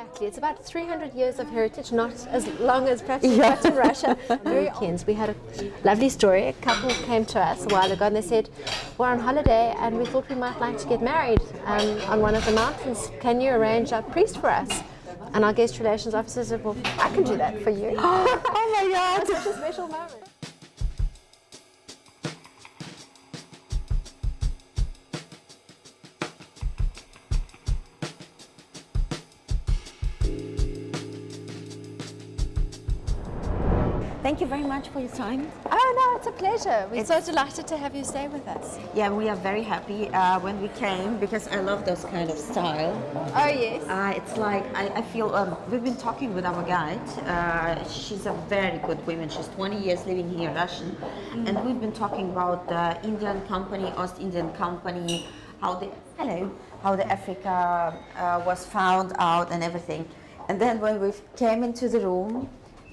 Exactly. It's about 300 years of heritage, not as long as perhaps we've got in Russia. Very weekends. We had a lovely story. A couple came to us a while ago and they said, we're on holiday and we thought we might like to get married on one of the mountains. Can you arrange a priest for us? And our guest relations officer said, well, I can do that for you. Oh my God. That's such a special moment. Thank you very much for your time. Oh no, it's a pleasure. We're so delighted to have you stay with us. Yeah, we are very happy when we came because I love those kind of style. Oh yes. It's like, I feel, we've been talking with our guide. She's a very good woman. She's 20 years living here in Russian. And we've been talking about the Indian company, Ost-Indian company, how the Africa was found out and everything. And then when we came into the room,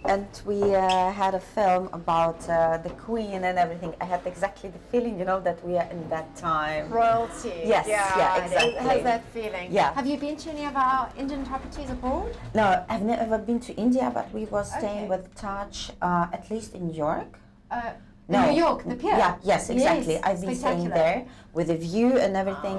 and we had a film about the Queen and everything. I had exactly the feeling, that we are in that time. Royalty. Yes, yeah, exactly. It has that feeling. Yeah. Have you been to any of our Indian properties abroad? No, I've never been to India, but we were staying with Taj, at least in New York. No. In New York, the pier? Yeah, yes, exactly. Yes, I've been staying there with a view and everything.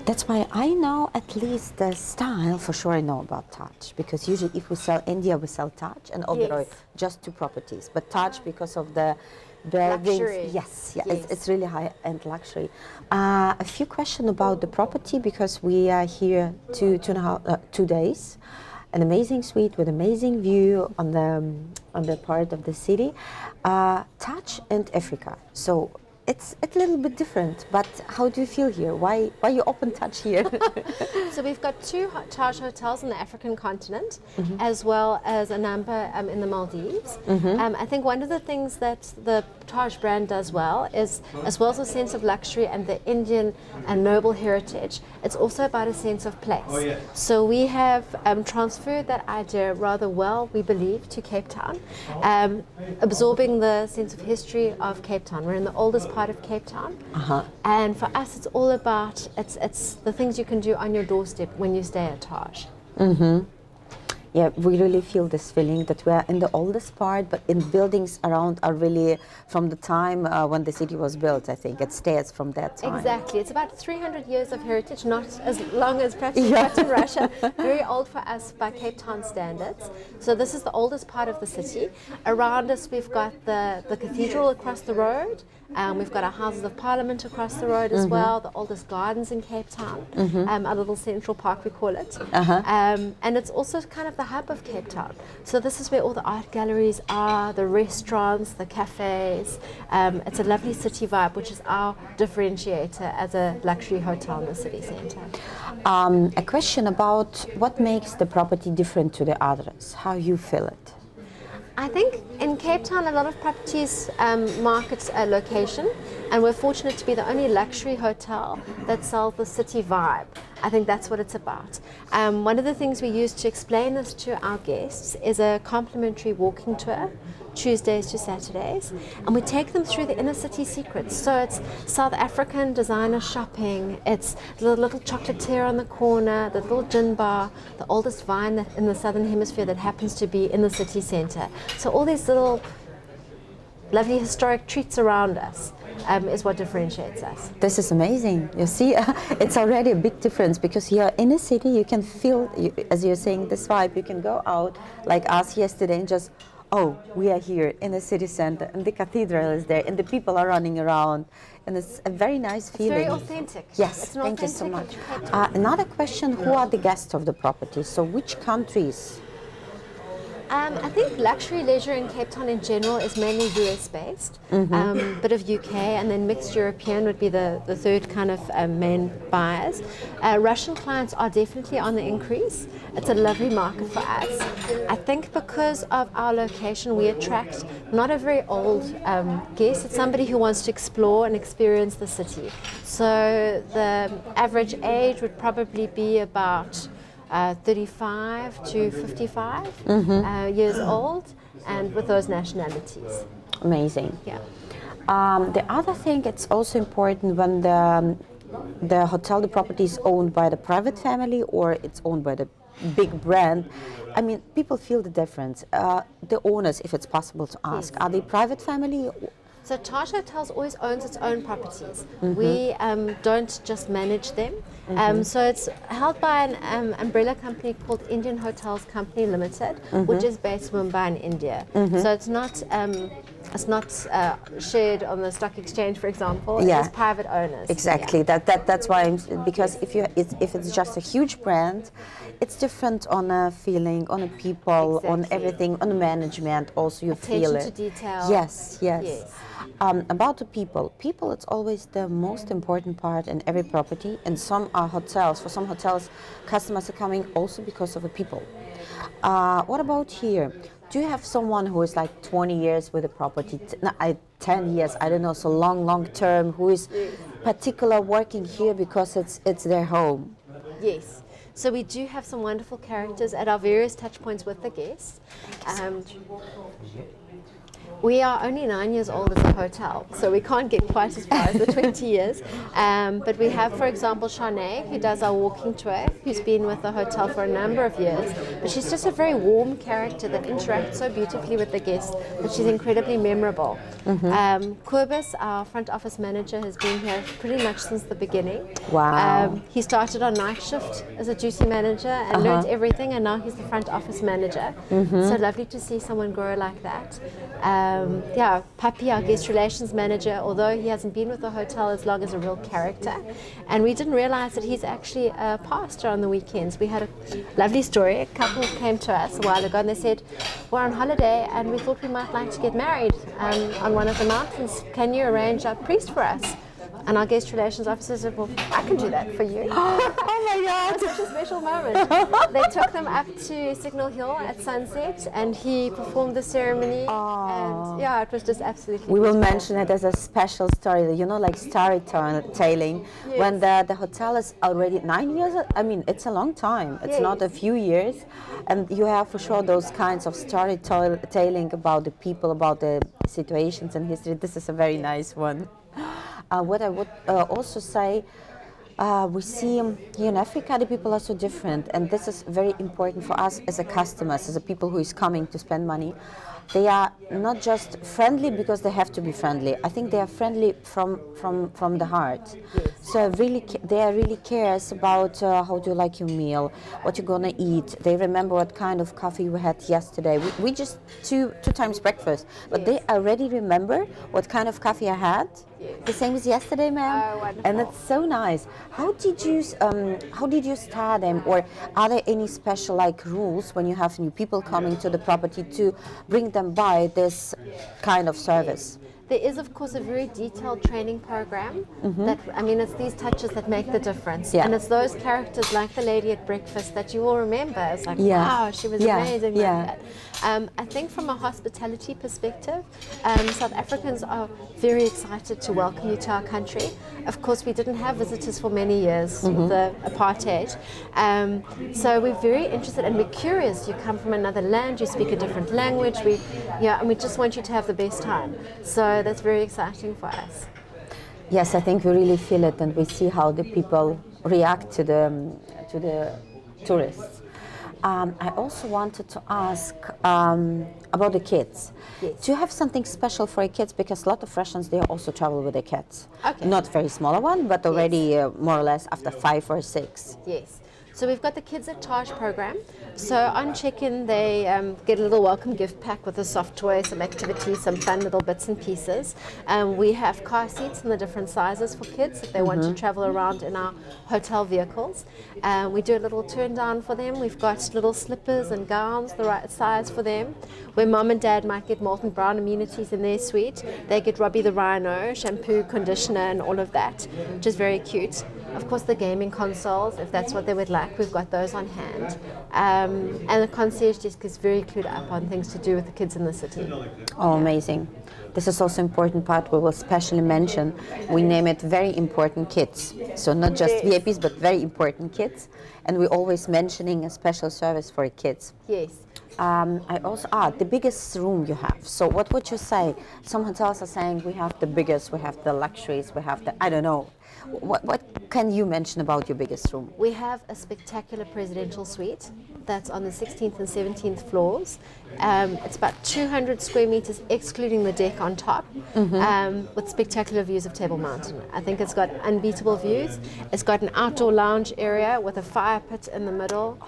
That's why I know at least the style, for sure I know about Taj, because usually if we sell India, we sell Taj and Oberoi, just two properties. But Taj, because of the buildings, luxury. Yes. It's really high-end luxury. A few questions about the property, because we are here 2 days. An amazing suite with amazing view on the part of the city. Taj and Africa. So it's a little bit different, but how do you feel here? Why you open Taj here? So we've got 2 Taj hotels on the African continent, as well as a number in the Maldives. I think one of the things that the Taj brand does well is, as well as a sense of luxury and the Indian and noble heritage, it's also about a sense of place. Oh, yeah. So we have transferred that idea rather well, we believe, to Cape Town, absorbing the sense of history of Cape Town. We're in the oldest part of Cape Town, and for us it's all about it's the things you can do on your doorstep when you stay at Taj. Yeah, we really feel this feeling that we are in the oldest part, but in buildings around are really from the time when the city was built. I think it stays from that time. Exactly. It's about 300 years of heritage, not as long as perhaps we've got in Russia. Very old for us by Cape Town standards. So this is the oldest part of the city. Around us we've got the cathedral across the road. We've got our Houses of Parliament across the road as well, the oldest gardens in Cape Town, our little central park we call it. And it's also kind of the hub of Cape Town. So this is where all the art galleries are, the restaurants, the cafes. It's a lovely city vibe, which is our differentiator as a luxury hotel in the city centre. A question about what makes the property different to the others, how you feel it? I think in Cape Town a lot of properties market a location, and we're fortunate to be the only luxury hotel that sells the city vibe. I think that's what it's about. One of the things we use to explain this to our guests is a complimentary walking tour, Tuesdays to Saturdays, and we take them through the inner city secrets. So it's South African designer shopping, it's the little chocolatier on the corner, the little gin bar, the oldest vine in the southern hemisphere that happens to be in the city centre. So all these little lovely historic treats around us is what differentiates us. This is amazing. You see, it's already a big difference, because here in a city you can feel, as you're saying, this vibe. You can go out like us yesterday and just, oh, we are here in the city center, and the cathedral is there, and the people are running around, and it's a very nice feeling. It's very authentic. Yes, it's an thank you authentic so much. Another question, who are the guests of the property? So which countries? I think luxury leisure in Cape Town in general is mainly US based, bit of UK, and then mixed European would be the third kind of main buyers. Russian clients are definitely on the increase. It's a lovely market for us. I think because of our location we attract not a very old guest, it's somebody who wants to explore and experience the city. So the average age would probably be about 35 to 55 years old, and with those nationalities. Amazing. Yeah. The other thing, it's also important when the hotel, the property is owned by the private family or it's owned by the big brand. I mean, people feel the difference. The owners, if it's possible to ask, are they private family? So Taj Hotels always owns its own properties. We don't just manage them. So it's held by an umbrella company called Indian Hotels Company Limited, which is based in Mumbai in India. So it's not shared on the stock exchange, for example. Yeah. It's private owners. Exactly. Yeah. That's why because if it's just a huge brand, it's different on a feeling, on a people, on everything, on the management. Also, you feel it. Attention to detail. Yes. About the people, it's always the most important part in every property. And some are hotels. For some hotels, customers are coming also because of the people. What about here? Do you have someone who is like 20 years with a property, 10 years, I don't know, so long term, who is particular working here because it's their home? Yes. So we do have some wonderful characters at our various touch points with the guests. We are only 9 years old as a hotel, so we can't get quite as far as the 20 years. But we have, for example, Shanae, who does our walking tour, who's been with the hotel for a number of years. But she's just a very warm character that interacts so beautifully with the guests that she's incredibly memorable. Kobus, our front office manager, has been here pretty much since the beginning. Wow. He started on night shift as a duty manager and learned everything, and now he's the front office manager. So lovely to see someone grow like that. Papi, our guest relations manager, although he hasn't been with the hotel as long, as a real character. And we didn't realize that he's actually a pastor on the weekends. We had a lovely story. A couple came to us a while ago and they said, we're on holiday and we thought we might like to get married on one of the mountains. Can you arrange a priest for us? And our guest relations officer said, well, I can do that for you. Oh my God. It was such a special moment. They took them up to Signal Hill at sunset and he performed the ceremony. And yeah, it was just absolutely We will beautiful. mention it as a special story, you know, like storytelling. Yes. When the hotel is already 9 years, I mean, it's a long time. It's not a few years. And you have for sure those kinds of storytelling about the people, about the situations and history. This is a very nice one. What I would also say, we see here in Africa the people are so different, and this is very important for us as a customers, as a people who is coming to spend money. They are not just friendly because they have to be friendly. I think they are friendly from the heart. Yes. So they are really cares about how do you like your meal, what you're gonna eat. They remember what kind of coffee we had yesterday. We just two times breakfast, but they already remember what kind of coffee I had. Yes. The same as yesterday, ma'am. Oh, wonderful. And it's so nice. How did you start them, or are there any special like rules when you have new people coming to the property to bring them by this kind of service? There is, of course, a very detailed training program that, I mean, it's these touches that make the difference. Yeah. And it's those characters like the lady at breakfast that you will remember. It's like, Yeah. wow, she was Yeah. amazing Yeah. like that. I think from a hospitality perspective, South Africans are very excited to welcome you to our country. Of course, we didn't have visitors for many years with the apartheid. So we're very interested and we're curious. You come from another land, you speak a different language, and we just want you to have the best time. So that's very exciting for us. Yes, I think we really feel it, and we see how the people react to the tourists. I also wanted to ask about the kids. Yes. Do you have something special for your kids? Because a lot of Russians, they also travel with their kids. Okay. Not very smaller one, but already more or less after 5 or 6. Yes. So we've got the Kids at Taj program. So on check-in, they get a little welcome gift pack with a soft toy, some activities, some fun little bits and pieces. We have car seats in the different sizes for kids if they want to travel around in our hotel vehicles. We do a little turn down for them. We've got little slippers and gowns the right size for them. Where mom and dad might get Molten Brown amenities in their suite, they get Robbie the Rhino, shampoo, conditioner and all of that, which is very cute. Of course, the gaming consoles, if that's what they would like, we've got those on hand. And the concierge desk is very clued up on things to do with the kids in the city. Oh, amazing. This is also important part we will specially mention. We name it very important kids. So not just VIPs, but very important kids. And we're always mentioning a special service for kids. Yes. I also the biggest room you have. So what would you say? Some hotels are saying we have the biggest, we have the luxuries, we have the, I don't know. What can you mention about your biggest room? We have a spectacular presidential suite that's on the 16th and 17th floors. It's about 200 square meters, excluding the deck on top, with spectacular views of Table Mountain. I think it's got unbeatable views. It's got an outdoor lounge area with a fire pit in the middle.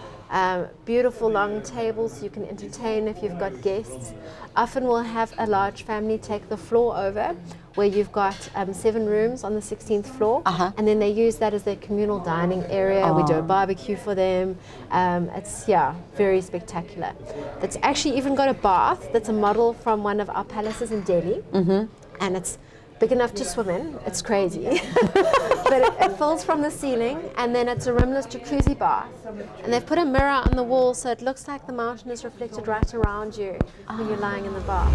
Beautiful long tables you can entertain if you've got guests. Often we'll have a large family take the floor over, where you've got 7 rooms on the 16th floor, and then they use that as their communal dining area. We do a barbecue for them. It's very spectacular. It's actually even got a bath that's a model from one of our palaces in Delhi, and it's big enough to swim in. It's crazy. But it fills from the ceiling, and then it's a rimless jacuzzi bath. And they've put a mirror on the wall so it looks like the mountain is reflected right around you when you're lying in the bath.